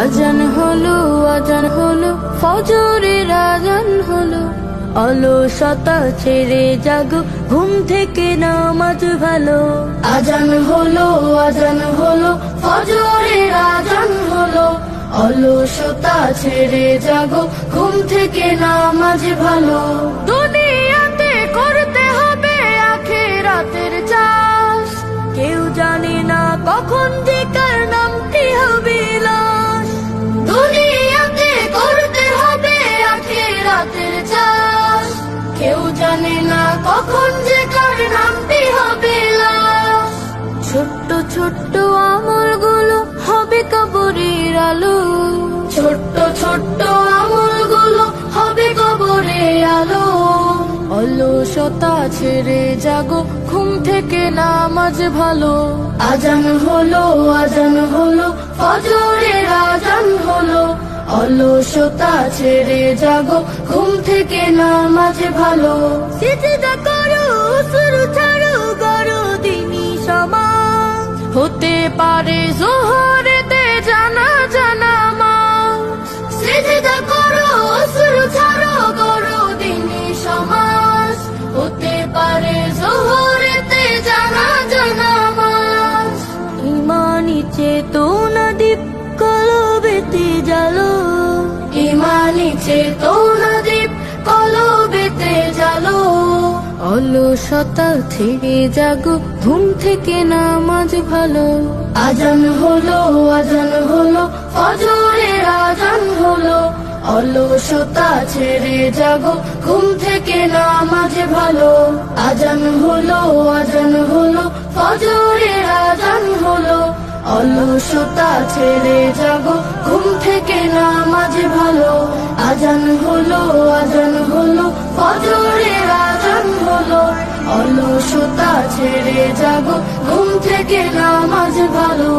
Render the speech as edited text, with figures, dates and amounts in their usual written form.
আজান হলো ফজরের আজান হলো, অলসতা ছেড়ে জাগো, ঘুম থেকে নামাজ ভালো। আজান হলো ফজরের আজান হলো, অলসতা ছেড়ে জাগো, ঘুম থেকে নামাজ ভালো। দুনিয়াতে করতে হবে আখিরাতের চাষ, কেউ জানে না কখন যে কার নামটি হবে লাশ। দুনিয়াতে করতে হবে আখিরাতের চাষ, কেউ জানে না কখন যে কার নামটি হবে লাশ। ছোট্ট ছোট্ট আমলগুলো হবে কবরের আলো, ছোট্ট ছোট্ট আমলগুলো হবে কবরের আলো। অলসতা ছেড়ে জাগো, ঘুম থেকে নামাজ ভালো। আজান হলো ফজরের আজান হলো, অলসতা ছেড়ে জাগো, ঘুম থেকে নামাজ ভালো। সিজদা করো, শুরু ছাড়ো, করো দিনী সমাজ, হতে পারে যোহরেতে জানাজা নামাজ। সিজদা করো, শুরু ছাড়ো, করো দিনী সমাজ, হতে পারে যোহরেতে জানাজা নামাজ। ইমানি চেতনা দীপ কলবেতে জ্বালো, ইমানি চেতনা দীপ কলবেতে জ্বালো। অলসতা ছেড়ে জাগো, ঘুম থেকে নামাজ ভালো। আজান হলো ফজরের আজান হলো, অলসতা ছেড়ে জাগো, ঘুম থেকে নামাজ ভালো। আজান হলো ফজরের আজান হলো, অলসতা ছেড়ে জাগো, ঘুম থেকে নামাজ ভালো। আজান হলো ফজরের আজান হলো, অলসতা ছেড়ে জাগো, ঘুম থেকে নামাজ ভালো।